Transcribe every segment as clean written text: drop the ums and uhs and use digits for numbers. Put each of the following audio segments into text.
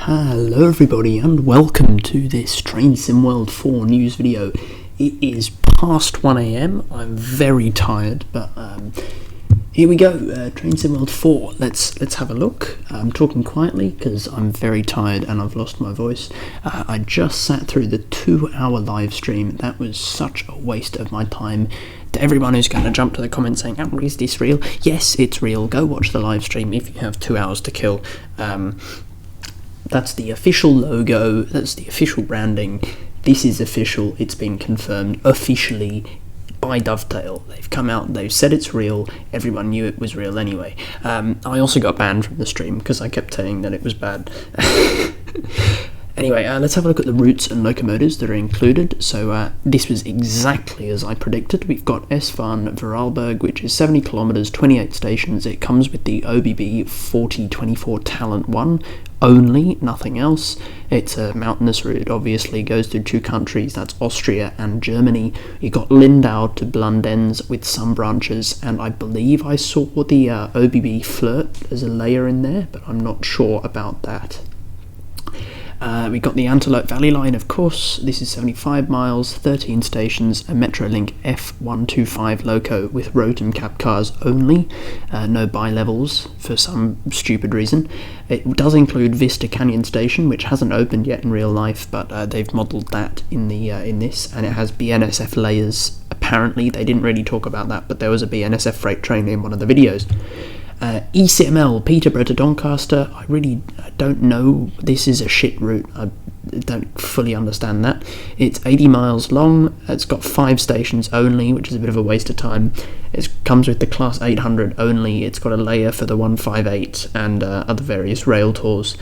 Hello everybody and welcome to this Train Sim World 4 news video. It is past 1am, I'm very tired, but here we go, Train Sim World 4, let's have a look. I'm talking quietly because I'm very tired and I've lost my voice. I just sat through the 2-hour live stream. That was such a waste of my time. To everyone who's going to jump to the comments saying, "Oh, is this real?" Yes, it's real. Go watch the live stream if you have 2 hours to kill. That's the official logo, that's the official branding. This is official, it's been confirmed officially by Dovetail. They've come out, they've said it's real, everyone knew it was real anyway. I also got banned from the stream because I kept saying that it was bad. Anyway, let's have a look at the routes and locomotives that are included. So this was exactly as I predicted. We've got S-Bahn Vorarlberg, which is 70 kilometres, 28 stations. It comes with the OBB 4024 Talent 1 only, nothing else. It's a mountainous route, obviously, goes through two countries, that's Austria and Germany. You got Lindau to Bludenz with some branches, and I believe I saw the OBB Flirt as a layer in there, but I'm not sure about that. We got the Antelope Valley line, of course. This is 75 miles, 13 stations, a Metrolink F125 loco with Rotem cab cars only, no bi-levels for some stupid reason. It does include Vista Canyon Station, which hasn't opened yet in real life, but they've modelled that in this, and it has BNSF layers. Apparently, they didn't really talk about that, but there was a BNSF freight train in one of the videos. ECML, Peterborough to Doncaster, I really don't know, this is a shit route, I don't fully understand that. It's 80 miles long, it's got 5 stations only, which is a bit of a waste of time. It comes with the Class 800 only, it's got a layer for the 158 and other various rail tours.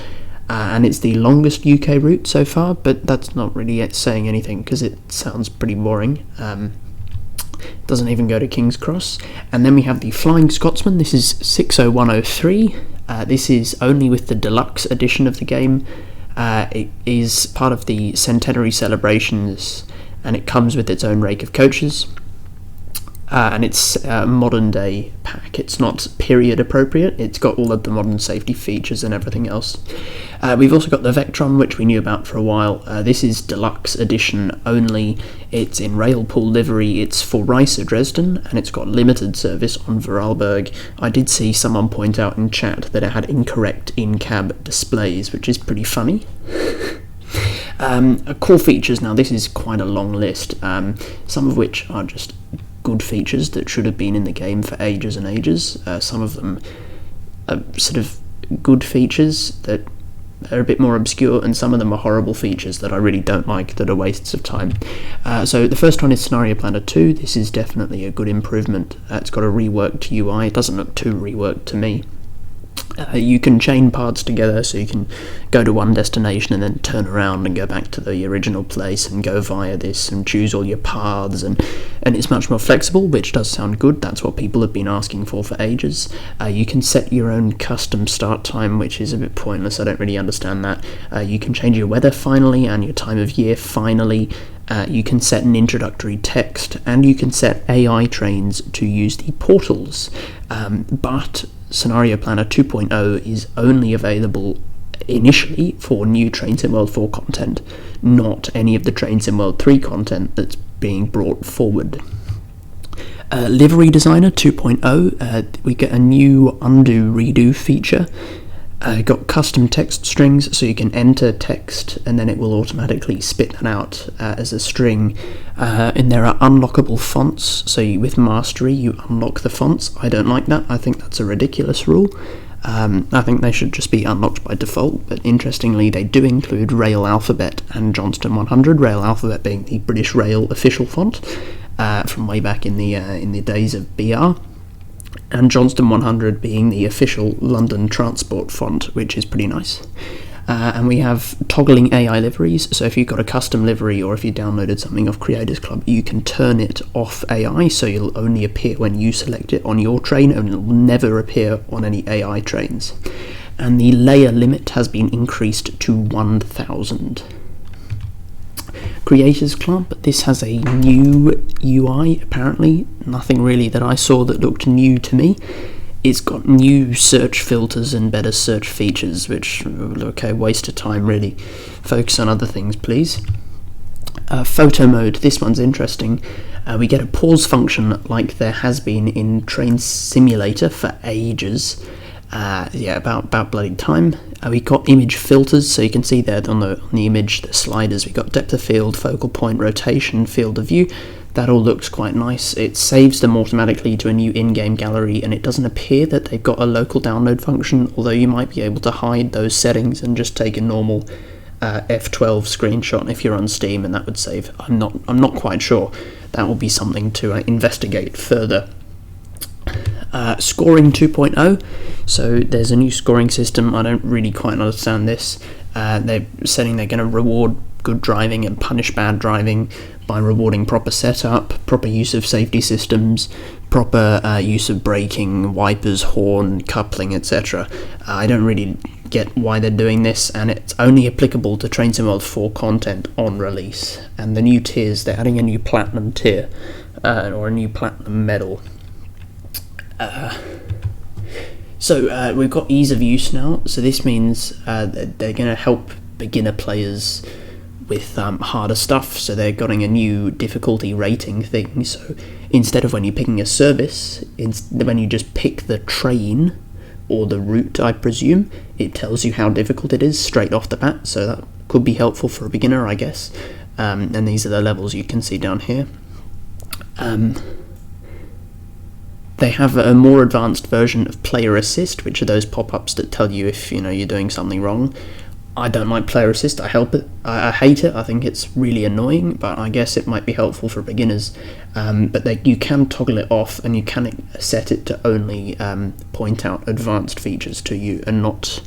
And it's the longest UK route so far, but that's not really yet saying anything because it sounds pretty boring. Doesn't even go to King's Cross. And then we have the Flying Scotsman. This is 60103. This is only with the deluxe edition of the game. It is part of the centenary celebrations, and it comes with its own rake of coaches. And it's a modern day pack. It's not period appropriate. It's got all of the modern safety features and everything else. We've also got the Vectron, which we knew about for a while. This is deluxe edition only. It's in Railpool livery. It's for Ricer Dresden, and it's got limited service on Vorarlberg. I did see someone point out in chat that it had incorrect in-cab displays, which is pretty funny. Core features. Now, this is quite a long list, some of which are just good features that should have been in the game for ages and ages. Some of them are sort of good features that are a bit more obscure, and some of them are horrible features that I really don't like, that are wastes of time. So the first one is Scenario Planner 2. This is definitely a good improvement. It's got a reworked UI. It doesn't look too reworked to me. You can chain paths together, so you can go to one destination and then turn around and go back to the original place and go via this and choose all your paths, and it's much more flexible, which does sound good. That's what people have been asking for ages. You can set your own custom start time, which is a bit pointless. I don't really understand that. You can change your weather finally and your time of year finally. You can set an introductory text, and you can set AI trains to use the portals, but Scenario Planner 2.0 is only available initially for new Train Sim World 4 content, not any of the Train Sim World 3 content that's being brought forward. Livery Designer 2.0, we get a new undo redo feature. Got custom text strings, so you can enter text and then it will automatically spit that out as a string. And there are unlockable fonts, so with Mastery you unlock the fonts. I don't like that. I think that's a ridiculous rule. I think they should just be unlocked by default, but interestingly they do include Rail Alphabet and Johnston 100, Rail Alphabet being the British Rail official font from way back in the days of BR. And Johnston 100 being the official London Transport font, which is pretty nice. And we have toggling AI liveries, so if you've got a custom livery or if you downloaded something off Creators Club, you can turn it off AI, so it'll only appear when you select it on your train, and it'll never appear on any AI trains. And the layer limit has been increased to 1,000. Creators Club, this has a new UI, apparently. Nothing really that I saw that looked new to me. It's got new search filters and better search features, which, okay, waste of time really. Focus on other things, please. Photo mode, this one's interesting. We get a pause function like there has been in Train Simulator for ages. About bloody time. We got image filters, so you can see there on the image, the sliders. We got depth of field, focal point, rotation, field of view. That all looks quite nice. It saves them automatically to a new in-game gallery, and it doesn't appear that they've got a local download function, although you might be able to hide those settings and just take a normal F12 screenshot if you're on Steam, and that would save. I'm not quite sure. That will be something to investigate further. Scoring 2.0, so there's a new scoring system. I don't really quite understand this. They're saying they're going to reward good driving and punish bad driving by rewarding proper setup, proper use of safety systems, proper use of braking, wipers, horn, coupling, etc. I don't really get why they're doing this, and it's only applicable to Train Sim World 4 content on release. And the new tiers, they're adding a new platinum tier, or a new platinum medal. So we've got ease of use now, so this means that they're going to help beginner players with harder stuff, so they're getting a new difficulty rating thing. So instead of when you're picking a service, when you just pick the train or the route, I presume, it tells you how difficult it is straight off the bat, so that could be helpful for a beginner, I guess. And these are the levels you can see down here. They have a more advanced version of Player Assist, which are those pop-ups that tell you if you're doing something wrong. I don't like Player Assist. I hate it. I think it's really annoying, but I guess it might be helpful for beginners. But you can toggle it off, and you can set it to only point out advanced features to you and not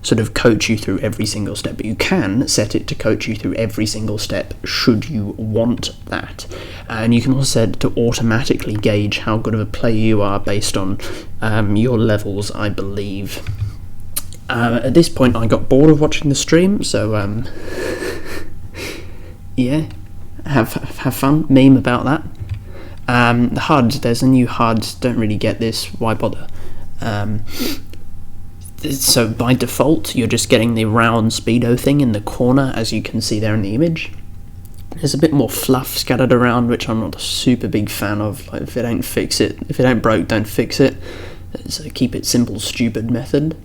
sort of coach you through every single step. But you can set it to coach you through every single step should you want that. And you can also set it to automatically gauge how good of a player you are based on your levels, I believe. At this point I got bored of watching the stream, so yeah, have fun, meme about that. The HUD, there's a new HUD, don't really get this, why bother? So by default you're just getting the round speedo thing in the corner, as you can see there in the image. There's a bit more fluff scattered around, which I'm not a super big fan of. Like, if it ain't broke, don't fix it. It's a keep it simple, stupid method.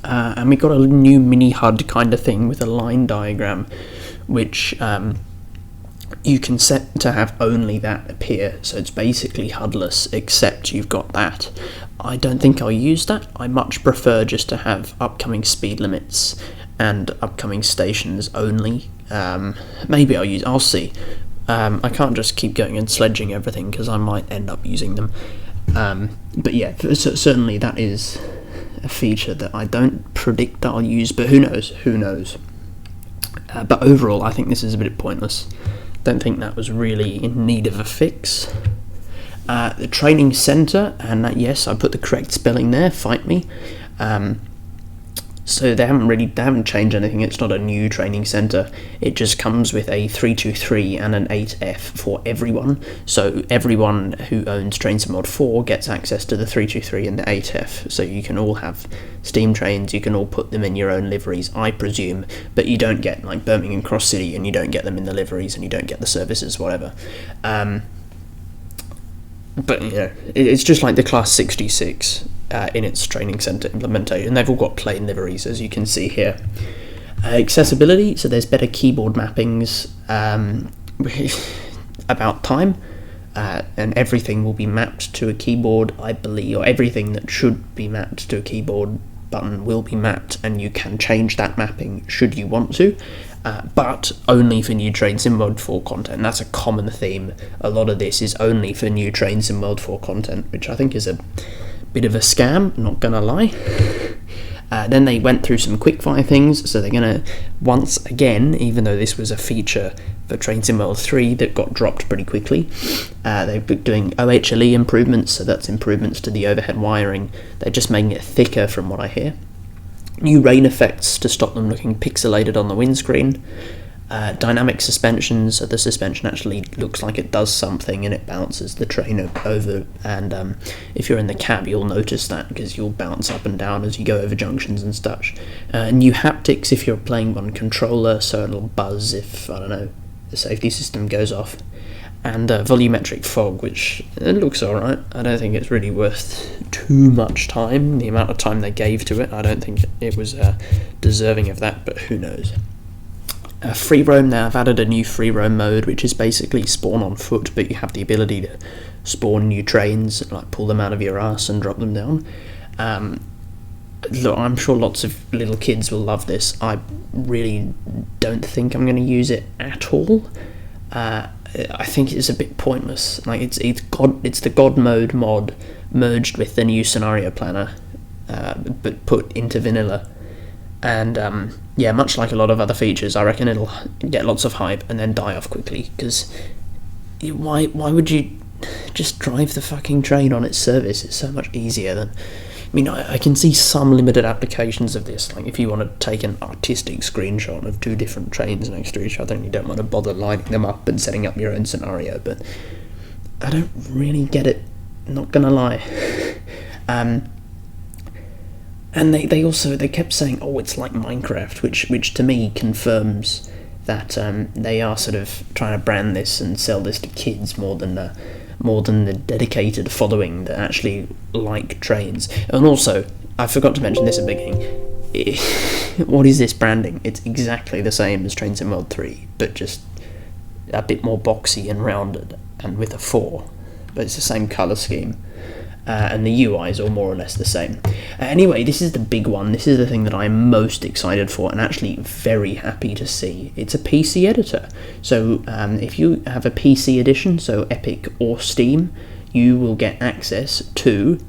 And we got a new mini HUD kind of thing with a line diagram, which you can set to have only that appear, so it's basically HUDless, except you've got that. I don't think I'll use that. I much prefer just to have upcoming speed limits and upcoming stations only. Maybe I'll see. I can't just keep going and sledging everything, because I might end up using them. But yeah, certainly that is a feature that I don't predict that I'll use, but who knows. But overall, I think this is a bit pointless. Don't think that was really in need of a fix. The training centre, and yes, I put the correct spelling there, fight me. So they haven't changed anything. It's not a new training centre. It just comes with a 323 and an 8F for everyone. So everyone who owns Train Sim Mod 4 gets access to the 323 and the 8F. So you can all have Steam trains. You can all put them in your own liveries, I presume. But you don't get like Birmingham Cross City, and you don't get them in the liveries, and you don't get the services, whatever. But it's just like the Class 66 in its training centre implementation. They've all got plain liveries, as you can see here. Accessibility, so there's better keyboard mappings about time, and everything will be mapped to a keyboard, I believe, or everything that should be mapped to a keyboard button will be mapped, and you can change that mapping should you want to. But only for new Train Sim World 4 content. That's a common theme. A lot of this is only for new Train Sim World 4 content, which I think is a bit of a scam, not gonna lie. Then they went through some quickfire things, so they're gonna, once again, even though this was a feature for Train Sim World 3 that got dropped pretty quickly, they've been doing OHLE improvements, so that's improvements to the overhead wiring. They're just making it thicker from what I hear. New rain effects to stop them looking pixelated on the windscreen. Dynamic suspension, so the suspension actually looks like it does something and it bounces the train over, and if you're in the cab you'll notice that because you'll bounce up and down as you go over junctions and such. New haptics if you're playing on controller, so it'll buzz if, I don't know, the safety system goes off. And volumetric fog, which it looks alright. I don't think it's really worth too much time. The amount of time they gave to it, I don't think it was deserving of that, but who knows. Free roam, now I've added a new free roam mode, which is basically spawn on foot, but you have the ability to spawn new trains, like pull them out of your ass and drop them down. Look, I'm sure lots of little kids will love this. I really don't think I'm going to use it at all. I think it's a bit pointless. Like it's the God mode mod merged with the new scenario planner, but put into vanilla. And yeah, much like a lot of other features, I reckon it'll get lots of hype and then die off quickly. Because why would you just drive the fucking train on its service? It's so much easier than. I mean, I can see some limited applications of this, like if you want to take an artistic screenshot of two different trains next to each other and you don't want to bother lining them up and setting up your own scenario, but I don't really get it, not gonna lie. And they kept saying, oh, it's like Minecraft, which to me confirms that they are sort of trying to brand this and sell this to kids more than the dedicated following that actually like trains. And also, I forgot to mention this at the beginning, what is this branding? It's exactly the same as Train Sim World 3, but just a bit more boxy and rounded, and with a 4, but it's the same colour scheme. And the UI is all more or less the same. Anyway, this is the big one. This is the thing that I'm most excited for and actually very happy to see. It's a PC editor. So if you have a PC edition, so Epic or Steam, you will get access to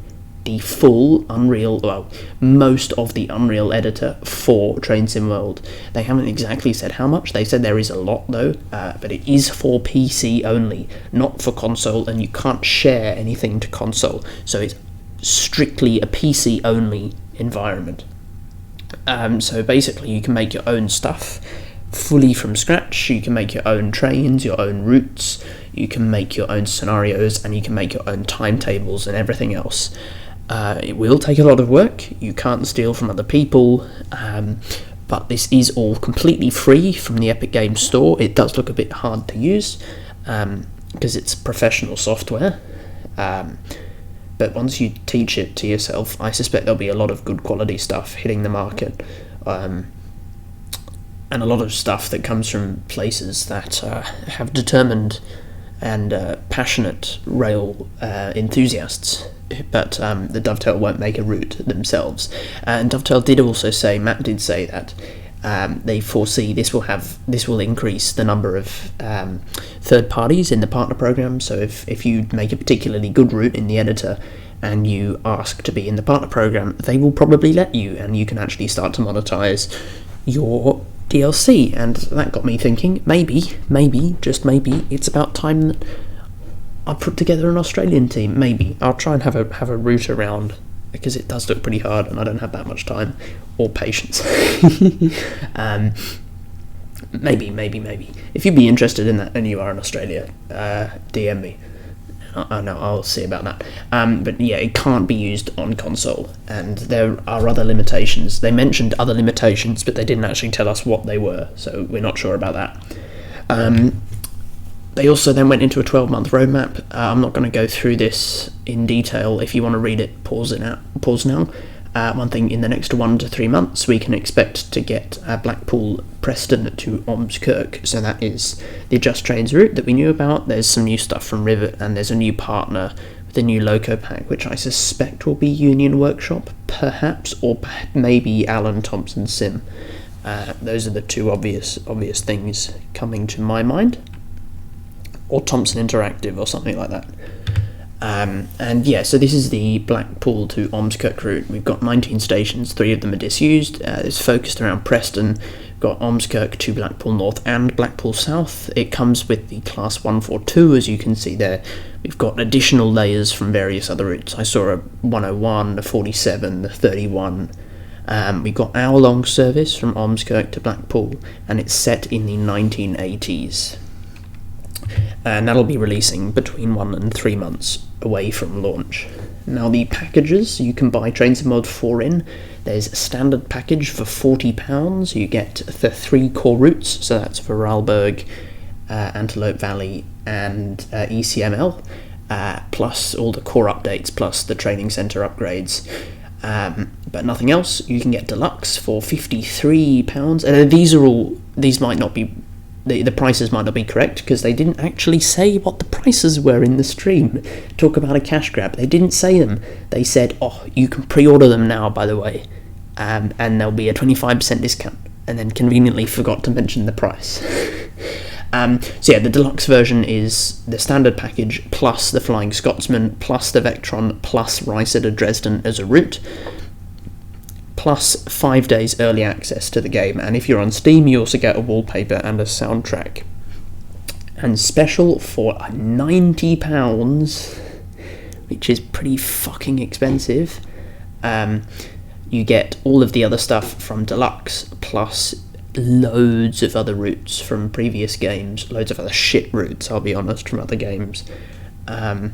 the full Unreal, well, most of the Unreal editor for Train Sim World. They haven't exactly said how much. They said there is a lot though, but it is for PC only, not for console, and you can't share anything to console. So it's strictly a PC only environment. So basically you can make your own stuff fully from scratch. You can make your own trains, your own routes, you can make your own scenarios, and you can make your own timetables and everything else. It will take a lot of work. You can't steal from other people, but this is all completely free from the Epic Games Store. It does look a bit hard to use because it's professional software, but once you teach it to yourself, I suspect there'll be a lot of good quality stuff hitting the market, and a lot of stuff that comes from places that have determined and passionate rail enthusiasts. But the Dovetail won't make a route themselves. And Dovetail did also say, Matt did say that they foresee this will increase the number of third parties in the partner program. So if you make a particularly good route in the editor and you ask to be in the partner program, they will probably let you, and you can actually start to monetize your DLC. And that got me thinking, maybe, just maybe, it's about time that I'll put together an Australian team. Maybe I'll try and have a route around, because it does look pretty hard and I don't have that much time or patience. Maybe. If you'd be interested in that and you are in Australia, DM me. I know, I'll see about that. But yeah, it can't be used on console, and there are other limitations. They mentioned other limitations, but they didn't actually tell us what they were, so we're not sure about that. They also then went into a 12-month roadmap. I'm not going to go through this in detail. If you want to read it, pause now. One thing, in the next 1 to 3 months, we can expect to get Blackpool Preston to Ormskirk. So that is the Just Trains route that we knew about. There's some new stuff from Rivet, and there's a new partner with a new loco pack, which I suspect will be Union Workshop, perhaps, or maybe Alan Thompson Sim. Those are the two obvious things coming to my mind. Or Thompson Interactive or something like that. And yeah, so this is the Blackpool to Ormskirk route. We've got 19 stations, 3 of them are disused. It's focused around Preston. We've got Ormskirk to Blackpool North and Blackpool South. It comes with the Class 142, as you can see there. We've got additional layers from various other routes. I saw a 101, a 47, a 31, We got hour-long service from Ormskirk to Blackpool, and it's set in the 1980s. And that'll be releasing between 1 and 3 months away from launch. Now, the packages you can buy Trains in Mod 4 in. There's a standard package for £40. You get the 3 core routes, so that's Vorarlberg, Antelope Valley, and ECML, plus all the core updates, plus the training centre upgrades. But nothing else. You can get Deluxe for £53. And these might not be, the prices might not be correct, because they didn't actually say what the prices were in the stream. Talk about a cash grab. They didn't say them. They said, oh, you can pre-order them now, by the way, and there'll be a 25% discount, and then conveniently forgot to mention the price. So yeah, the deluxe version is the standard package, plus the Flying Scotsman, plus the Vectron, plus Reiser to Dresden as a route, plus 5 days early access to the game. And if you're on Steam, you also get a wallpaper and a soundtrack. And special for £90, which is pretty fucking expensive, you get all of the other stuff from Deluxe, plus loads of other routes from previous games, loads of other shit routes, I'll be honest, from other games. I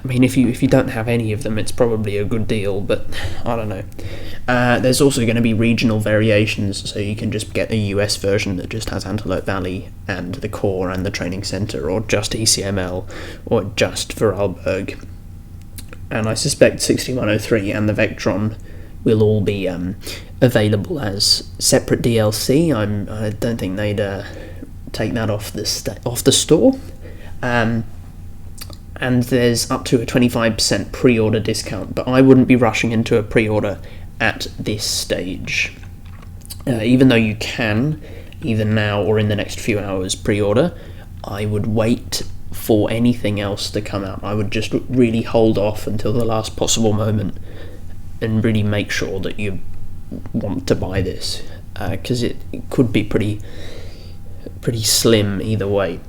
mean, if you don't have any of them, it's probably a good deal, but I don't know. There's also going to be regional variations, so you can just get a US version that just has Antelope Valley and the core and the training centre, or just ECML, or just Vorarlberg. And I suspect 6103 and the Vectron will all be available as separate DLC. I don't think they'd take that off the store. And there's up to a 25% pre-order discount, but I wouldn't be rushing into a pre-order at this stage. Even though you can, either now or in the next few hours, pre-order, I would wait for anything else to come out. I would just really hold off until the last possible moment and really make sure that you want to buy this, because it could be pretty slim either way.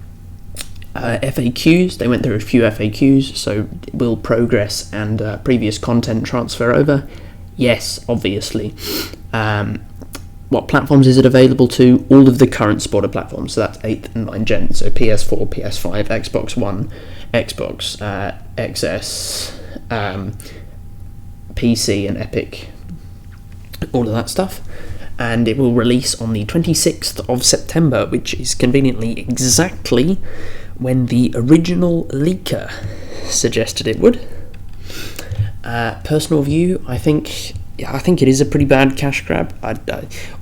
FAQs, they went through a few FAQs, so will progress and previous content transfer over? Yes, obviously. What platforms is it available to? All of the current supported platforms, so that's 8th and 9th gen, so PS4, PS5, Xbox One, Xbox XS, PC and Epic, all of that stuff. And it will release on the 26th of September, which is conveniently exactly when the original leaker suggested it would. Personal view, I think it is a pretty bad cash grab.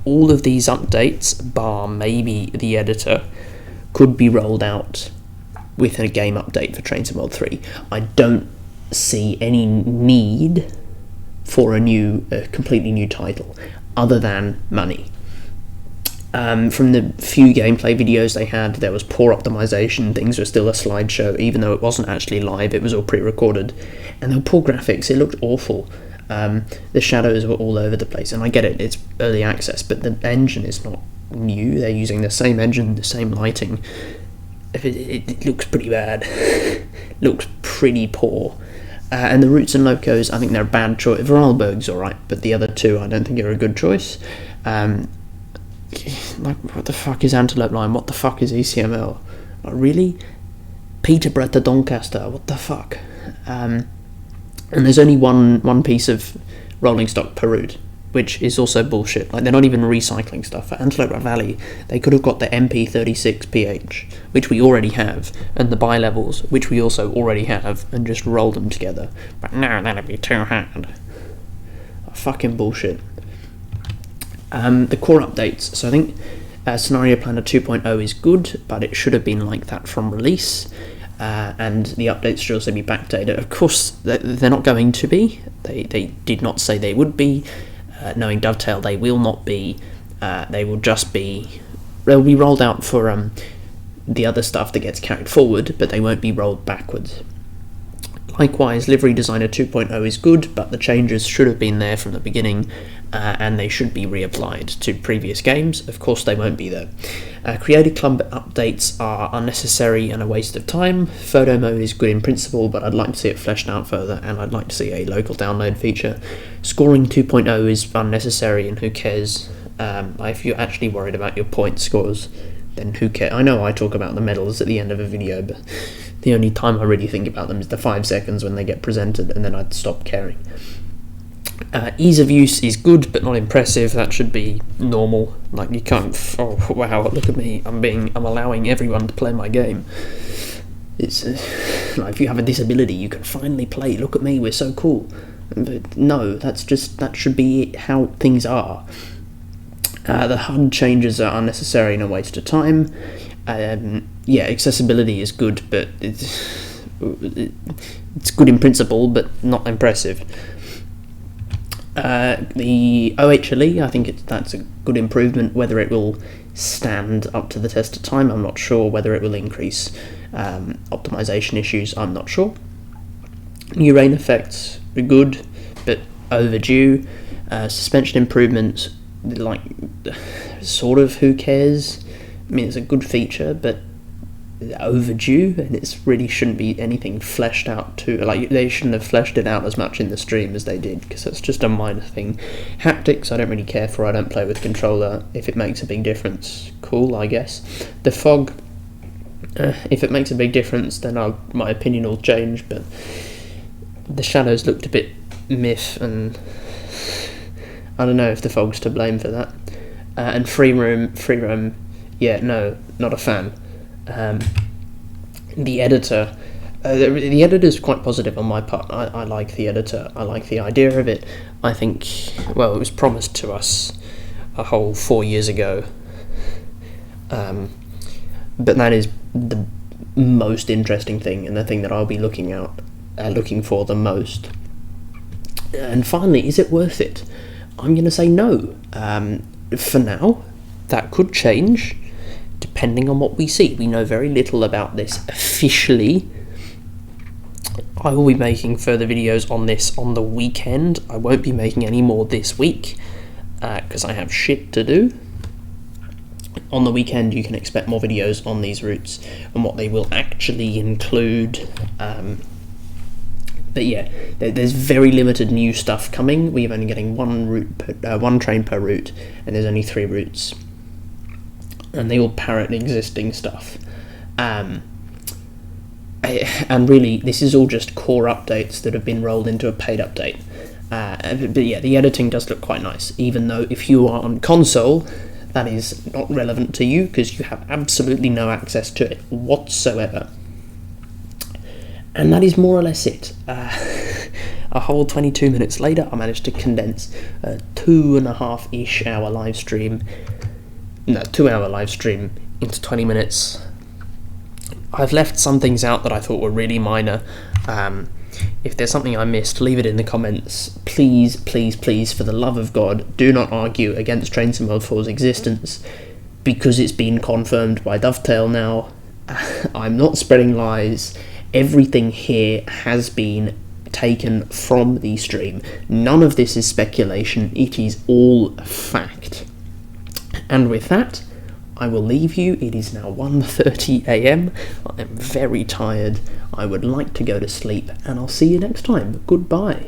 All of these updates, bar maybe the editor, could be rolled out with a game update for Trains in Mod 3. I don't see any need for a completely new title, other than money. From the few gameplay videos they had, there was poor optimization, things were still a slideshow, even though it wasn't actually live, it was all pre-recorded, and there were poor graphics, it looked awful. The shadows were all over the place, and I get it, it's early access, but the engine is not new, they're using the same engine, the same lighting. It looks pretty bad, looks pretty poor. And the routes and locos, I think they're a bad choice. Vorarlberg's alright, but the other two I don't think are a good choice. Like, what the fuck is Antelope Line? What the fuck is ECML? Like, really? Peterborough to Doncaster, what the fuck? And there's only one piece of rolling stock per route, which is also bullshit. Like, they're not even recycling stuff. For Antelope Valley, they could have got the MP36PH, which we already have, and the bi-levels, which we also already have, and just roll them together. But no, that'd be too hard. Fucking bullshit. The core updates. So I think Scenario Planner 2.0 is good, but it should have been like that from release. And the updates should also be backdated. Of course, they're not going to be. They did not say they would be. Knowing Dovetail, they will not be. They will just be. They'll be rolled out for the other stuff that gets carried forward, but they won't be rolled backwards. Likewise, Livery Designer 2.0 is good, but the changes should have been there from the beginning. and they should be reapplied to previous games. Of course they won't be though. Creator Club updates are unnecessary and a waste of time. Photo mode is good in principle, but I'd like to see it fleshed out further, and I'd like to see a local download feature. Scoring 2.0 is unnecessary, and who cares? If you're actually worried about your point scores, then who cares? I know I talk about the medals at the end of a video, but the only time I really think about them is the 5 seconds when they get presented, and then I'd stop caring. Ease of use is good but not impressive. That should be normal. Like, you can't, oh wow, look at me, I'm allowing everyone to play my game. It's like, if you have a disability you can finally play, look at me, we're so cool. But no, that should be how things are. The HUD changes are unnecessary and a waste of time. Yeah, accessibility is good, but it's good in principle but not impressive. The OHLE, I think that's a good improvement. Whether it will stand up to the test of time, I'm not sure. Whether it will increase optimization issues, I'm not sure. New rain effects are good, but overdue. Suspension improvements, like, sort of who cares? I mean, it's a good feature, but overdue, and it really shouldn't be anything fleshed out too. Like, they shouldn't have fleshed it out as much in the stream as they did, because that's just a minor thing. Haptics I don't really care for. I don't play with controller. If it makes a big difference, cool, I guess. The fog, if it makes a big difference, then my opinion will change, but the shadows looked a bit miff, and I don't know if the fog's to blame for that. And free roam, yeah, no, not a fan. The editor, the editor's quite positive on my part. I like the editor. I like the idea of it. I think, well, it was promised to us a whole 4 years ago, but that is the most interesting thing, and the thing that I'll be looking for the most. And finally, is it worth it? I'm going to say no. For now, that could change depending on what we see. We know very little about this officially. I will be making further videos on this on the weekend. I won't be making any more this week because I have shit to do. On the weekend you can expect more videos on these routes and what they will actually include. But yeah, there's very limited new stuff coming. We're only getting one train per route, and there's only 3 routes, and they all parrot existing stuff. And really, this is all just core updates that have been rolled into a paid update. But yeah, the editing does look quite nice, even though if you are on console, that is not relevant to you because you have absolutely no access to it whatsoever. And that is more or less it. A whole 22 minutes later, I managed to condense a 2.5-ish hour live stream. No, 2-hour live stream into 20 minutes. I've left some things out that I thought were really minor. If there's something I missed, leave it in the comments. Please, please, please, for the love of God, do not argue against Train Sim World 4's existence, because it's been confirmed by Dovetail now. I'm not spreading lies. Everything here has been taken from the stream. None of this is speculation. It is all fact. And with that, I will leave you. It is now 1:30 AM. I am very tired. I would like to go to sleep, and I'll see you next time. Goodbye.